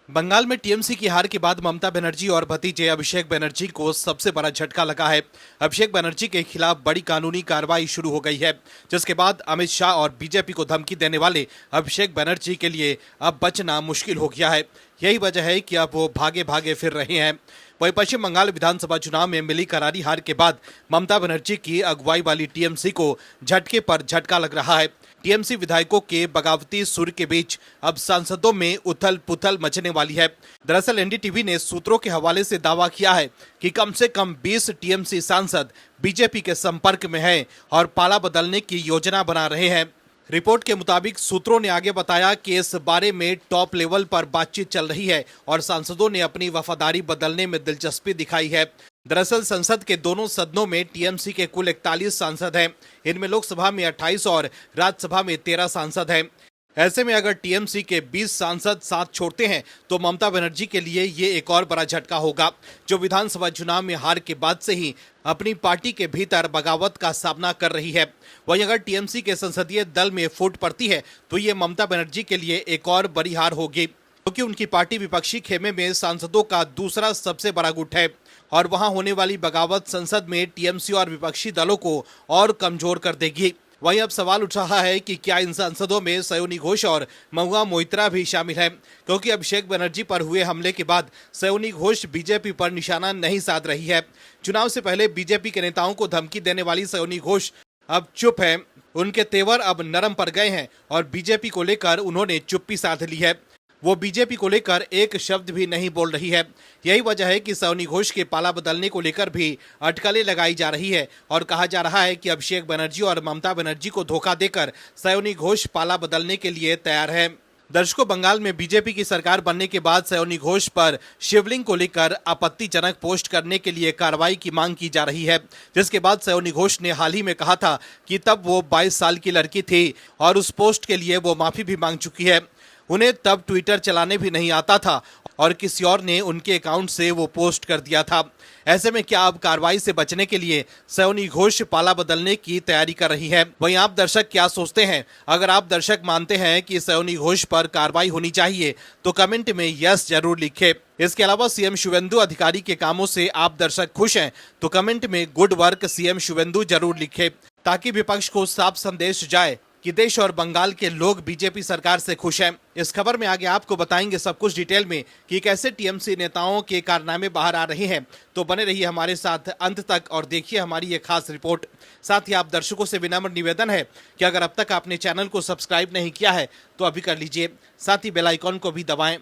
बंगाल में टीएमसी की हार के बाद ममता बनर्जी और भतीजे अभिषेक बनर्जी को सबसे बड़ा झटका लगा है। अभिषेक बनर्जी के खिलाफ बड़ी कानूनी कार्रवाई शुरू हो गई है, जिसके बाद अमित शाह और बीजेपी को धमकी देने वाले अभिषेक बनर्जी के लिए अब बचना मुश्किल हो गया है। यही वजह है कि अब वो भागे भागे फिर रहे हैं। वहीं पश्चिम बंगाल विधानसभा चुनाव में मिली करारी हार के बाद ममता बनर्जी की अगुवाई वाली टीएमसी को झटके पर झटका लग रहा है। टीएमसी विधायकों के बगावती सुर के बीच अब सांसदों में उथल पुथल मचने वाली है। दरअसल एनडीटीवी ने सूत्रों के हवाले से दावा किया है कि कम से कम 20 टीएमसी सांसद बीजेपी के संपर्क में हैं और पाला बदलने की योजना बना रहे हैं। रिपोर्ट के मुताबिक सूत्रों ने आगे बताया कि इस बारे में टॉप लेवल पर बातचीत चल रही है और सांसदों ने अपनी वफादारी बदलने में दिलचस्पी दिखाई है। दरअसल संसद के दोनों सदनों में टीएमसी के कुल 41 सांसद हैं। इनमें लोकसभा में 28 और राज्यसभा में 13 सांसद हैं। ऐसे में अगर टीएमसी के 20 सांसद साथ छोड़ते हैं तो ममता बनर्जी के लिए ये एक और बड़ा झटका होगा, जो विधानसभा चुनाव में हार के बाद से ही अपनी पार्टी के भीतर बगावत का सामना कर रही है। वहीं अगर टीएमसी के संसदीय दल में फूट पड़ती है तो ये ममता बनर्जी के लिए एक और बड़ी हार होगी, क्योंकि उनकी पार्टी विपक्षी खेमे में सांसदों का दूसरा सबसे बड़ा गुट है और वहां होने वाली बगावत संसद में टीएमसी और विपक्षी दलों को और कमजोर कर देगी। वहीं अब सवाल उठ रहा है कि क्या इन सांसदों में सयोनी घोष और महुआ मोइत्रा भी शामिल हैं, क्योंकि अभिषेक बनर्जी पर हुए हमले के बाद सयोनी घोष बीजेपी पर निशाना नहीं साध रही है। चुनाव से पहले बीजेपी के नेताओं को धमकी देने वाली सयोनी घोष अब चुप है। उनके तेवर अब नरम पड़ गए हैं और बीजेपी को लेकर उन्होंने चुप्पी साध ली है। वो बीजेपी को लेकर एक शब्द भी नहीं बोल रही है। यही वजह है कि सयोनी घोष के पाला बदलने को लेकर भी अटकलें लगाई जा रही है और कहा जा रहा है कि अभिषेक बनर्जी और ममता बनर्जी को धोखा देकर सयोनी घोष पाला बदलने के लिए तैयार है। दर्शकों, बंगाल में बीजेपी की सरकार बनने के बाद सयोनी घोष पर शिवलिंग को लेकर आपत्तिजनक पोस्ट करने के लिए कार्रवाई की मांग की जा रही है, जिसके बाद सयोनी घोष ने हाल ही में कहा था कि तब वो 22 साल की लड़की थी और उस पोस्ट के लिए वो माफी भी मांग चुकी है। उन्हें तब ट्विटर चलाने भी नहीं आता था और किसी और ने उनके अकाउंट से वो पोस्ट कर दिया था। ऐसे में क्या अब कार्रवाई से बचने के लिए सयोनी घोष पाला बदलने की तैयारी कर रही है? वहीं आप दर्शक क्या सोचते हैं? अगर आप दर्शक मानते हैं कि सयोनी घोष पर कार्रवाई होनी चाहिए तो कमेंट में यस जरूर लिखें। इसके अलावा सीएम शुवेंदु अधिकारी के कामों से आप दर्शक खुश हैं तो कमेंट में गुड वर्क सीएम शुवेंदु जरूर लिखें, ताकि विपक्ष को साफ संदेश जाए कि देश और बंगाल के लोग बीजेपी सरकार से खुश हैं। इस खबर में आगे आपको बताएंगे सब कुछ डिटेल में कि कैसे टीएमसी नेताओं के कारनामे बाहर आ रहे हैं। तो बने रहिए हमारे साथ अंत तक और देखिए हमारी ये खास रिपोर्ट। साथ ही आप दर्शकों से विनम्र निवेदन है कि अगर अब तक आपने चैनल को सब्सक्राइब नहीं किया है तो अभी कर लीजिए, साथ ही बेल आइकॉन को भी दबाएं।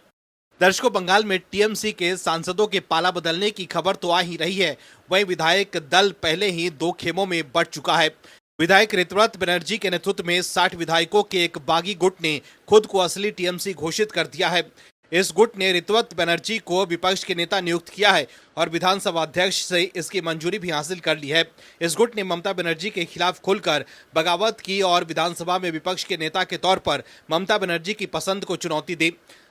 दर्शकों, बंगाल में टीएमसी के सांसदों के पाला बदलने की खबर तो आ ही रही है। वहीं विधायक दल पहले ही 2 खेमों में बंट चुका है। विधायक ऋतव्रत बनर्जी के नेतृत्व में 60 विधायकों के एक बागी गुट ने खुद को असली टीएमसी घोषित कर दिया है। इस गुट ने ऋतव्रत बनर्जी को विपक्ष के नेता नियुक्त किया है और विधानसभा अध्यक्ष से इसकी मंजूरी भी हासिल कर ली है। इस गुट ने ममता बनर्जी के खिलाफ खुलकर बगावत की और विधानसभा में विपक्ष के नेता के तौर पर ममता बनर्जी की पसंद को चुनौती दी।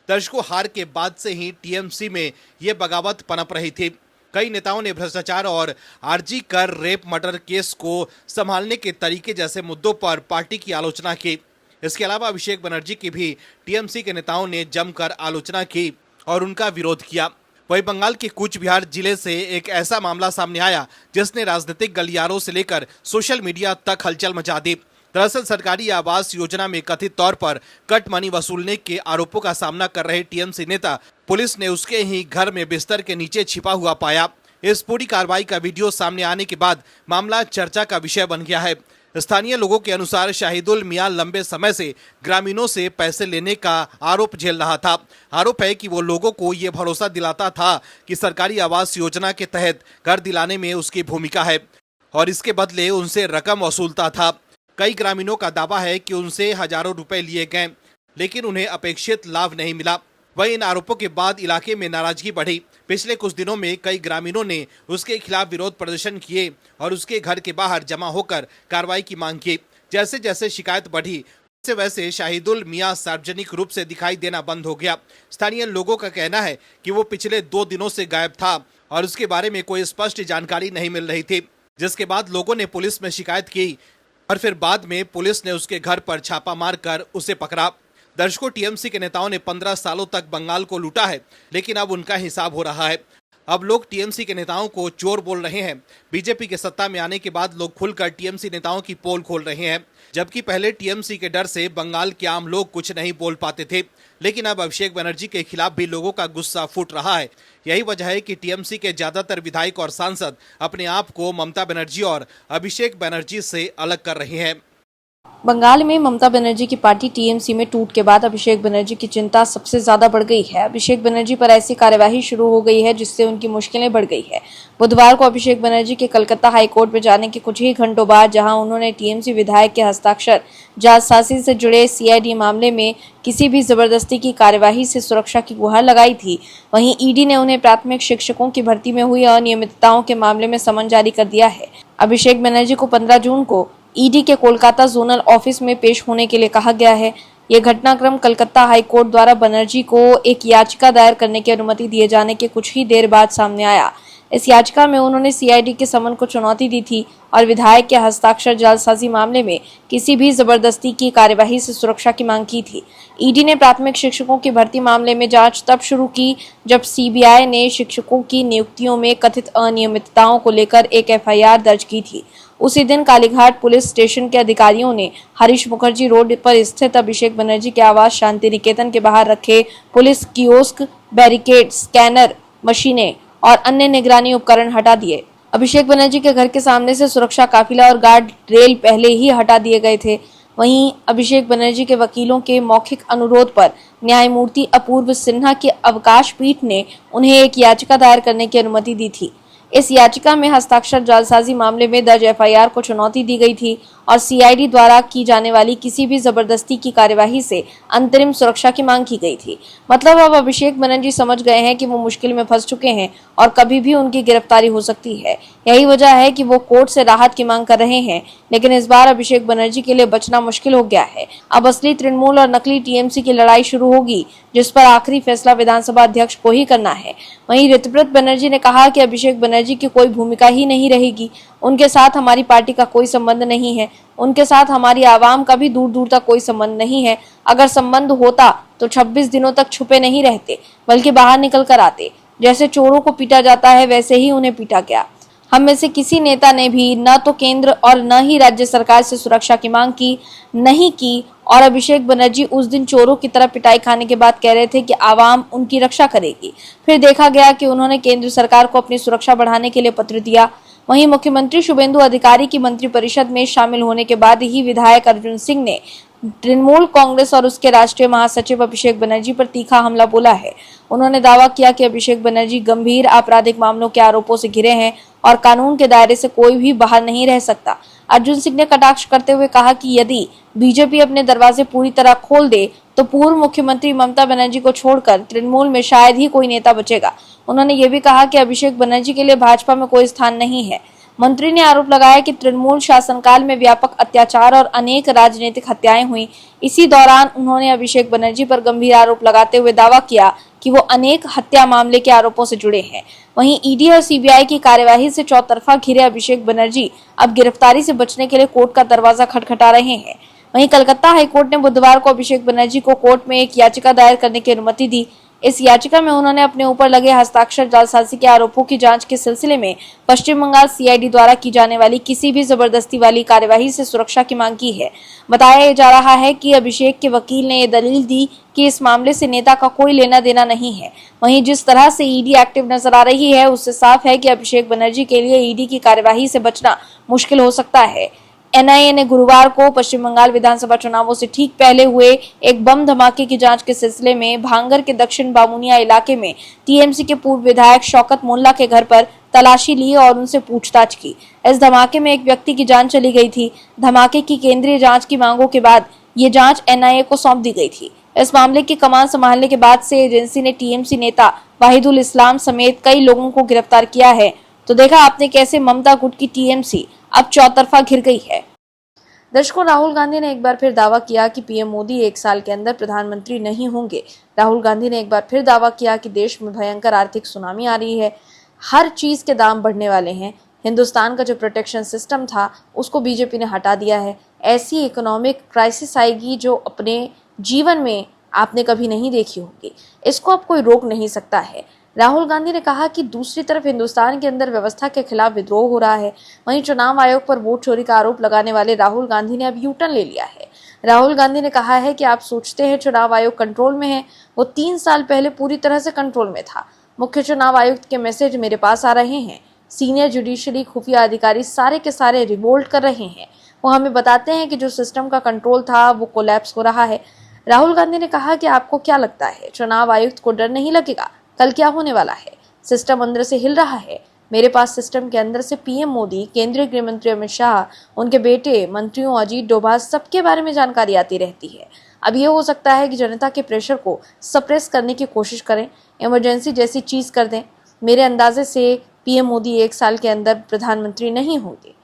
दर्शकों, हार के बाद से ही टीएमसी में ये बगावत पनप रही थी। कई नेताओं ने भ्रष्टाचार और आरजी कर रेप मर्डर केस को संभालने के तरीके जैसे मुद्दों पर पार्टी की आलोचना की। इसके अलावा अभिषेक बनर्जी की भी टीएमसी के नेताओं ने जमकर आलोचना की और उनका विरोध किया। वहीं बंगाल के कूच बिहार जिले से एक ऐसा मामला सामने आया जिसने राजनीतिक गलियारों से लेकर सोशल मीडिया तक हलचल मचा दी। दरअसल सरकारी आवास योजना में कथित तौर पर कट मनी वसूलने के आरोपों का सामना कर रहे टीएमसी नेता पुलिस ने उसके ही घर में बिस्तर के नीचे छिपा हुआ पाया। इस पूरी कार्रवाई का वीडियो सामने आने के बाद मामला चर्चा का विषय बन गया है। स्थानीय लोगों के अनुसार शाहिदुल मियां लंबे समय से ग्रामीणों से पैसे लेने का आरोप झेल रहा था। आरोप है कि वो लोगों को ये भरोसा दिलाता था कि सरकारी आवास योजना के तहत घर दिलाने में उसकी भूमिका है और इसके बदले उनसे रकम वसूलता था। कई ग्रामीणों का दावा है कि उनसे हजारों रुपए लिए गए, लेकिन उन्हें अपेक्षित लाभ नहीं मिला। वहीं इन आरोपों के बाद इलाके में नाराजगी बढ़ी। पिछले कुछ दिनों में कई ग्रामीणों ने उसके खिलाफ विरोध प्रदर्शन किए और उसके घर के बाहर जमा होकर कार्रवाई की मांग की। जैसे जैसे शिकायत बढ़ी वैसे वैसे शाहिदुल मियां सार्वजनिक रूप से दिखाई देना बंद हो गया। स्थानीय लोगों का कहना है कि वो पिछले 2 दिनों से गायब था और उसके बारे में कोई स्पष्ट जानकारी नहीं मिल रही थी, जिसके बाद लोगों ने पुलिस में शिकायत की और फिर बाद में पुलिस ने उसके घर पर छापा मारकर उसे पकड़ा। दर्शकों, टीएमसी के नेताओं ने 15 सालों तक बंगाल को लूटा है, लेकिन अब उनका हिसाब हो रहा है। अब लोग टीएमसी के नेताओं को चोर बोल रहे हैं। बीजेपी के सत्ता में आने के बाद लोग खुलकर टीएमसी नेताओं की पोल खोल रहे हैं, जबकि पहले टीएमसी के डर से बंगाल के आम लोग कुछ नहीं बोल पाते थे। लेकिन अब अभिषेक बनर्जी के खिलाफ भी लोगों का गुस्सा फूट रहा है। यही वजह है कि टीएमसी के ज्यादातर विधायक और सांसद अपने आप को ममता बनर्जी और अभिषेक बनर्जी से अलग कर रहे हैं। बंगाल में ममता बनर्जी की पार्टी टीएमसी में टूट के बाद अभिषेक बनर्जी की चिंता सबसे ज्यादा बढ़ गई है। अभिषेक बनर्जी पर ऐसी कार्यवाही शुरू हो गई है जिससे उनकी मुश्किलें बढ़ गई है। बुधवार को अभिषेक बनर्जी के कलकत्ता हाईकोर्ट में जाने के कुछ ही घंटों बाद जहां उन्होंने टीएमसी विधायक के हस्ताक्षर जालसाजी से जुड़े सीआईडी मामले में किसी भी जबरदस्ती की कार्यवाही से सुरक्षा की गुहार लगाई थी, वहीं ईडी ने उन्हें प्राथमिक शिक्षकों की भर्ती में हुई अनियमितताओं के मामले में समन जारी कर दिया है। अभिषेक बनर्जी को 15 जून को ईडी के कोलकाता जोनल ऑफिस में पेश होने के लिए कहा गया है। यह घटनाक्रम कलकत्ता हाईकोर्ट द्वारा बनर्जी को एक याचिका दायर करने की अनुमति दिए जाने के कुछ ही देर बाद सामने आया। इस याचिका में उन्होंने सीआईडी के समन को चुनौती दी थी और विधायक के हस्ताक्षर जालसाजी मामले में किसी भी जबरदस्ती की कार्यवाही से सुरक्षा की मांग की थी। ईडी ने प्राथमिक शिक्षकों की भर्ती मामले में जांच तब शुरू की जब सीबीआई ने शिक्षकों की नियुक्तियों में कथित अनियमितताओं को लेकर एक एफआईआर दर्ज की थी। उसी दिन कालीघाट पुलिस स्टेशन के अधिकारियों ने हरीश मुखर्जी रोड पर स्थित अभिषेक बनर्जी के आवास शांति निकेतन के बाहर रखे पुलिस कियोस्क, बैरिकेड, स्कैनर मशीनें और अन्य निगरानी उपकरण हटा दिए। अभिषेक बनर्जी के घर के सामने से सुरक्षा काफिला और गार्ड रेल पहले ही हटा दिए गए थे। वहीं अभिषेक बनर्जी के वकीलों के मौखिक अनुरोध पर न्यायमूर्ति अपूर्व सिन्हा की अवकाश पीठ ने उन्हें एक याचिका दायर करने की अनुमति दी थी। इस याचिका में हस्ताक्षर जालसाजी मामले में दर्ज एफआईआर को चुनौती दी गई थी और सीआईडी द्वारा की जाने वाली किसी भी जबरदस्ती की कार्यवाही से अंतरिम सुरक्षा की मांग की गई थी। मतलब अब अभिषेक बनर्जी समझ गए हैं कि वो मुश्किल में फंस चुके हैं और कभी भी उनकी गिरफ्तारी हो सकती है। यही वजह है कि वो कोर्ट से राहत की मांग कर रहे हैं, लेकिन इस बार अभिषेक बनर्जी के लिए बचना मुश्किल हो गया है। अब असली तृणमूल और नकली टीएमसी की लड़ाई शुरू होगी, जिस पर आखिरी फैसला विधानसभा अध्यक्ष को ही करना है। वहीं ऋतव्रत बनर्जी ने कहा कि अभिषेक बनर्जी की कोई भूमिका ही नहीं रहेगी। उनके साथ हमारी पार्टी का कोई संबंध नहीं है, उनके साथ हमारी आवाम का भी दूर दूर तक कोई संबंध नहीं है। अगर संबंध होता तो 26 दिनों तक छुपे नहीं रहते, बल्कि बाहर निकल कर आते। जैसे चोरों को पीटा जाता है वैसे ही उन्हें पीटा गया। हम में से किसी नेता ने भी न तो केंद्र और न ही राज्य सरकार से सुरक्षा की मांग नहीं की और अभिषेक बनर्जी उस दिन चोरों की तरह पिटाई खाने के बाद कह रहे थे कि आवाम उनकी रक्षा करेगी। फिर देखा गया कि उन्होंने केंद्र सरकार को अपनी सुरक्षा बढ़ाने के लिए पत्र दिया। वहीं मुख्यमंत्री शुभेंदु अधिकारी की मंत्रिपरिषद में शामिल होने के बाद ही विधायक अर्जुन सिंह ने तृणमूल कांग्रेस और उसके राष्ट्रीय महासचिव अभिषेक बनर्जी पर तीखा हमला बोला है। उन्होंने दावा किया कि अभिषेक बनर्जी गंभीर आपराधिक मामलों के आरोपों से घिरे हैं और कानून के दायरे से कोई भी बाहर नहीं रह सकता। अर्जुन सिंह ने कटाक्ष करते हुए कहा कि यदि बीजेपी अपने दरवाजे पूरी तरह खोल दे तो पूर्व मुख्यमंत्री ममता बनर्जी को छोड़कर तृणमूल में शायद ही कोई नेता बचेगा। उन्होंने ये भी कहा कि अभिषेक बनर्जी के लिए भाजपा में कोई स्थान नहीं है। मंत्री ने आरोप लगाया कि तृणमूल शासनकाल में व्यापक अत्याचार और अनेक राजनीतिक हत्याएं हुई। इसी दौरान उन्होंने अभिषेक बनर्जी पर गंभीर आरोप लगाते हुए दावा किया कि वो अनेक हत्या मामले के आरोपों से जुड़े हैं। वहीं ईडी और सीबीआई की कार्यवाही से चौतरफा घिरे अभिषेक बनर्जी अब गिरफ्तारी से बचने के लिए कोर्ट का दरवाजा खटखटा रहे हैं। वहीं कलकत्ता हाईकोर्ट ने बुधवार को अभिषेक बनर्जी को कोर्ट में एक याचिका दायर करने की अनुमति दी। इस याचिका में उन्होंने अपने ऊपर लगे हस्ताक्षर जालसाजी के आरोपों की जांच के सिलसिले में पश्चिम बंगाल सीआईडी द्वारा की जाने वाली किसी भी जबरदस्ती वाली कार्यवाही से सुरक्षा की मांग की है। बताया जा रहा है कि अभिषेक के वकील ने यह दलील दी कि इस मामले से नेता का कोई लेना देना नहीं है। वहीं जिस तरह से ईडी एक्टिव नजर आ रही है उससे साफ है कि अभिषेक बनर्जी के लिए ईडी की कार्यवाही से बचना मुश्किल हो सकता है। एनआईए ने गुरुवार को पश्चिम बंगाल विधानसभा चुनावों से ठीक पहले हुए एक बम धमाके की जांच के सिलसिले में भांगर के दक्षिण बामुनिया इलाके में टीएमसी के पूर्व विधायक शौकत मोल्ला के घर पर तलाशी ली और उनसे पूछताछ की। इस धमाके में एक व्यक्ति की जान चली गई थी। धमाके की केंद्रीय जांच की मांगों के बाद ये जांच एनआईए को सौंप दी गई थी। इस मामले की कमान संभालने के बाद से एजेंसी ने टीएमसी नेता वाहिदुल इस्लाम समेत कई लोगों को गिरफ्तार किया है। तो देखा आपने कैसे ममता गुट की टीएमसी अब चौतरफा घिर गई है। दर्शकों, राहुल गांधी ने एक बार फिर दावा किया कि पीएम मोदी 1 साल के अंदर प्रधानमंत्री नहीं होंगे। राहुल गांधी ने एक बार फिर दावा किया कि देश में भयंकर आर्थिक सुनामी आ रही है, हर चीज के दाम बढ़ने वाले हैं। हिंदुस्तान का जो प्रोटेक्शन सिस्टम था उसको बीजेपी ने हटा दिया है। ऐसी इकोनॉमिक क्राइसिस आएगी जो अपने जीवन में आपने कभी नहीं देखी होगी। इसको अब कोई रोक नहीं सकता है। राहुल गांधी ने कहा कि दूसरी तरफ हिंदुस्तान के अंदर व्यवस्था के खिलाफ विद्रोह हो रहा है। वहीं चुनाव आयोग पर वोट चोरी का आरोप लगाने वाले राहुल गांधी ने अब यू टर्न ले लिया है। राहुल गांधी ने कहा है कि आप सोचते हैं चुनाव आयोग कंट्रोल में है, वो 3 साल पहले पूरी तरह से कंट्रोल में था। मुख्य चुनाव आयुक्त के मैसेज मेरे पास आ रहे हैं। सीनियर जुडिशरी खुफिया अधिकारी सारे के सारे रिवोल्ट कर रहे हैं। वो हमें बताते हैं कि जो सिस्टम का कंट्रोल था वो कोलैप्स हो रहा है। राहुल गांधी ने कहा कि आपको क्या लगता है चुनाव आयुक्त को डर नहीं लगेगा? कल क्या होने वाला है? सिस्टम अंदर से हिल रहा है। मेरे पास सिस्टम के अंदर से पीएम मोदी, केंद्रीय गृह मंत्री अमित शाह, उनके बेटे मंत्रियों अजीत डोभाल सबके बारे में जानकारी आती रहती है। अब ये हो सकता है कि जनता के प्रेशर को सप्रेस करने की कोशिश करें, इमरजेंसी जैसी चीज कर दें। मेरे अंदाजे से पीएम मोदी 1 साल के अंदर प्रधानमंत्री नहीं होंगे।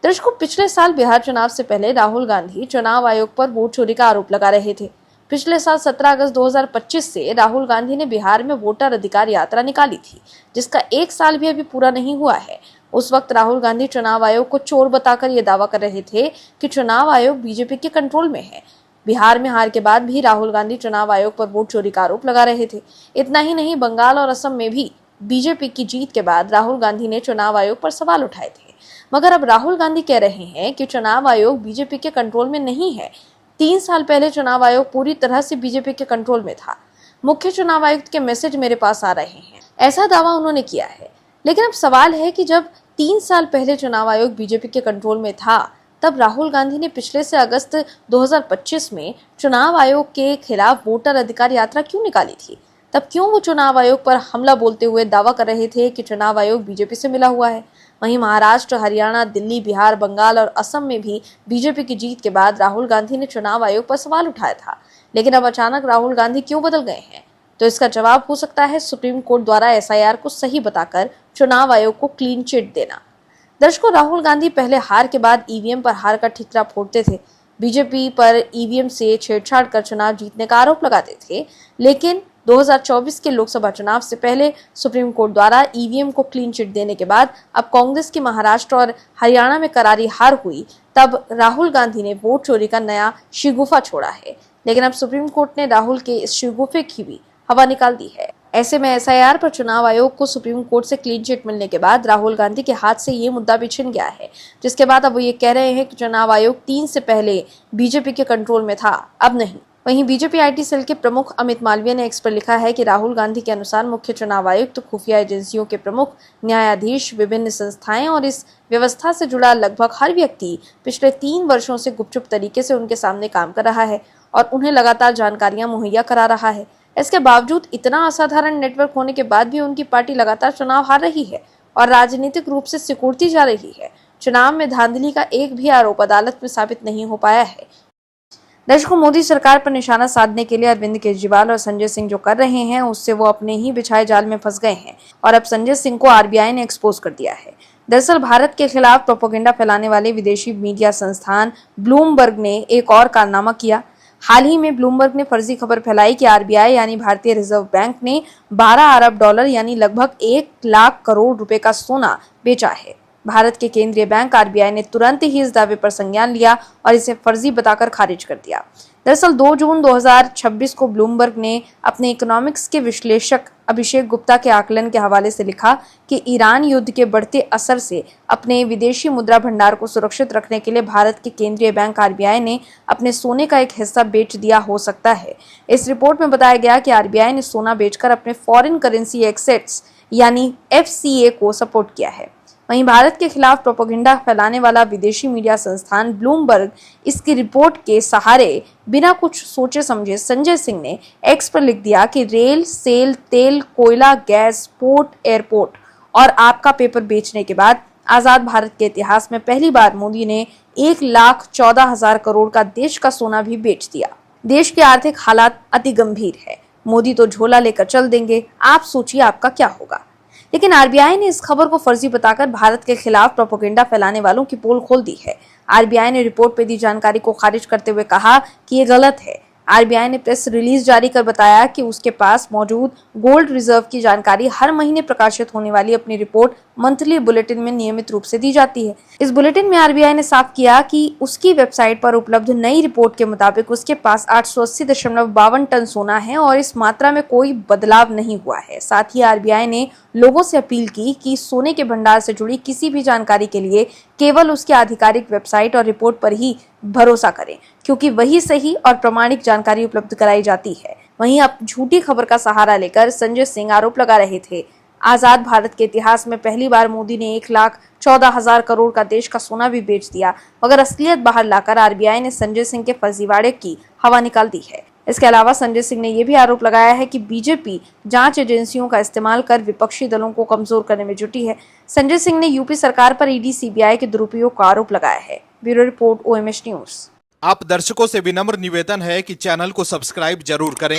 दर्शकों, पिछले साल बिहार चुनाव से पहले राहुल गांधी चुनाव आयोग पर वोट चोरी का आरोप लगा रहे थे। पिछले साल 17 अगस्त 2025 से राहुल गांधी ने बिहार में वोटर अधिकार यात्रा निकाली थी, जिसका 1 साल भी अभी पूरा नहीं हुआ है। उस वक्त राहुल गांधी चुनाव आयोग को चोर बताकर ये दावा कर रहे थे कि चुनाव आयोग बीजेपी के कंट्रोल में है। बिहार में हार के बाद भी राहुल गांधी चुनाव आयोग पर वोट चोरी का आरोप लगा रहे थे। इतना ही नहीं, बंगाल और असम में भी बीजेपी की जीत के बाद राहुल गांधी ने चुनाव आयोग पर सवाल उठाए थे। मगर अब राहुल गांधी कह रहे हैं कि चुनाव आयोग बीजेपी के कंट्रोल में नहीं है। 3 साल पहले चुनाव आयोग पूरी तरह से बीजेपी के कंट्रोल में था। मुख्य चुनाव आयुक्त के मैसेज मेरे पास आ रहे हैं, ऐसा दावा उन्होंने किया है। लेकिन अब सवाल है कि जब 3 साल पहले चुनाव आयोग बीजेपी के कंट्रोल में था, तब राहुल गांधी ने पिछले से अगस्त 2025 में चुनाव आयोग के खिलाफ वोटर अधिकार यात्रा क्यों निकाली थी? तब क्यों वो चुनाव आयोग पर हमला बोलते हुए दावा कर रहे थे कि चुनाव आयोग बीजेपी से मिला हुआ है? वहीं महाराष्ट्र, हरियाणा, दिल्ली, बिहार, बंगाल और असम में भी बीजेपी की जीत के बाद राहुल गांधी ने चुनाव आयोग पर सवाल उठाया था। लेकिन अब अचानक राहुल गांधी क्यों बदल गए हैं? तो इसका जवाब हो सकता है सुप्रीम कोर्ट द्वारा एसआईआर को सही बताकर चुनाव आयोग को क्लीन चिट देना। दर्शकों, राहुल गांधी पहले हार के बाद ईवीएम पर हार का ठिकरा फोड़ते थे। बीजेपी पर ईवीएम से छेड़छाड़ कर चुनाव जीतने का आरोप लगाते थे। लेकिन 2024 के लोकसभा चुनाव से पहले सुप्रीम कोर्ट द्वारा ईवीएम को क्लीन चिट देने के बाद अब कांग्रेस की महाराष्ट्र और हरियाणा में करारी हार हुई, तब राहुल गांधी ने वोट चोरी का नया शिगुफा छोड़ा है। लेकिन अब सुप्रीम कोर्ट ने राहुल के इस शिगुफे की भी हवा निकाल दी है। ऐसे में एसआईआर पर चुनाव आयोग को सुप्रीम कोर्ट से क्लीन चिट मिलने के बाद राहुल गांधी के हाथ से ये मुद्दा भी छिन गया है, जिसके बाद अब वो ये कह रहे हैं कि चुनाव आयोग 3 से पहले बीजेपी के कंट्रोल में था, अब नहीं। वहीं बीजेपी आईटी सेल के प्रमुख अमित मालवीय ने एक्स पर लिखा है कि राहुल गांधी के अनुसार मुख्य चुनाव आयुक्त, खुफिया एजेंसियों के प्रमुख, न्यायाधीश, विभिन्न संस्थाएं और इस व्यवस्था से जुड़ा लगभग हर व्यक्ति पिछले 3 वर्षों से गुपचुप तरीके से उनके सामने काम कर रहा है और उन्हें लगातार जानकारियां मुहैया करा रहा है। इसके बावजूद इतना असाधारण नेटवर्क होने के बाद भी उनकी पार्टी लगातार चुनाव हार रही है और राजनीतिक रूप से सिकुड़ती जा रही है। चुनाव में धांधली का एक भी आरोप अदालत में साबित नहीं हो पाया है। दर्शकों, मोदी सरकार पर निशाना साधने के लिए अरविंद केजरीवाल और संजय सिंह जो कर रहे हैं, उससे वो अपने ही बिछाए जाल में फंस गए हैं और अब संजय सिंह को आरबीआई ने एक्सपोज कर दिया है। दरअसल भारत के खिलाफ प्रोपेगेंडा फैलाने वाले विदेशी मीडिया संस्थान ब्लूमबर्ग ने एक और कारनामा किया। हाल ही में ब्लूमबर्ग ने फर्जी खबर फैलाई कि आरबीआई यानी भारतीय रिजर्व बैंक ने 12 अरब डॉलर यानी लगभग 1 लाख करोड़ रुपए का सोना बेचा है। भारत के केंद्रीय बैंक आरबीआई ने तुरंत ही इस दावे पर संज्ञान लिया और इसे फर्जी बताकर खारिज कर दिया। दरअसल 2 जून 2026 को ब्लूमबर्ग ने अपने इकोनॉमिक्स के विश्लेषक अभिषेक गुप्ता के आकलन के हवाले से लिखा कि ईरान युद्ध के बढ़ते असर से अपने विदेशी मुद्रा भंडार को सुरक्षित रखने के लिए भारत के केंद्रीय बैंक आरबीआई ने अपने सोने का एक हिस्सा बेच दिया हो सकता है। इस रिपोर्ट में बताया गया कि आरबीआई ने सोना बेचकर अपने फॉरेन करेंसी एसेट्स यानी एफसीए को सपोर्ट किया है। वहीं भारत के खिलाफ प्रोपेगेंडा फैलाने वाला विदेशी मीडिया संस्थान ब्लूमबर्ग इसकी रिपोर्ट के सहारे बिना कुछ सोचे समझे संजय सिंह ने एक्स पर लिख दिया कि रेल, सेल, तेल, कोयला, गैस, पोर्ट, एयरपोर्ट और आपका पेपर बेचने के बाद आजाद भारत के इतिहास में पहली बार मोदी ने 1,14,000 करोड़ का देश का सोना भी बेच दिया। देश के आर्थिक हालात अति गंभीर है। मोदी तो झोला लेकर चल देंगे, आप सोचिए आपका क्या होगा। लेकिन आरबीआई ने इस खबर को फर्जी बताकर भारत के खिलाफ प्रोपेगेंडा फैलाने वालों की पोल खोल दी है। आरबीआई ने रिपोर्ट पे दी जानकारी को खारिज करते हुए कहा कि ये गलत है। आरबीआई ने प्रेस रिलीज जारी कर बताया कि उसके पास मौजूद गोल्ड रिजर्व की जानकारी हर महीने प्रकाशित होने वाली अपनी रिपोर्ट मंथली बुलेटिन में नियमित रूप से दी जाती है। इस बुलेटिन में आरबीआई ने साफ किया कि उसकी वेबसाइट पर उपलब्ध नई रिपोर्ट के मुताबिक उसके पास 880.52 टन सोना है और इस मात्रा में कोई बदलाव नहीं हुआ है। साथ ही आरबीआई ने लोगों से अपील की कि सोने के भंडार से जुड़ी किसी भी जानकारी के लिए केवल उसकी आधिकारिक वेबसाइट और रिपोर्ट पर ही भरोसा करें, क्योंकि वही सही और प्रामाणिक जानकारी उपलब्ध कराई जाती है। वहीं अब झूठी खबर का सहारा लेकर संजय सिंह आरोप लगा रहे थे। आजाद भारत के इतिहास में पहली बार मोदी ने 1,14,000 करोड़ का देश का सोना भी बेच दिया, मगर असलियत बाहर लाकर आरबीआई ने संजय सिंह के फर्जीवाड़े की हवा निकाल दी है। इसके अलावा संजय सिंह ने यह भी आरोप लगाया है कि बीजेपी जांच एजेंसियों का इस्तेमाल कर विपक्षी दलों को कमजोर करने में जुटी है। संजय सिंह ने यूपी सरकार पर ईडी सीबीआई के दुरुपयोग का आरोप लगाया है। Bureau report OMH news. आप दर्शकों से विनम्र निवेदन है कि चैनल को सब्सक्राइब जरूर करें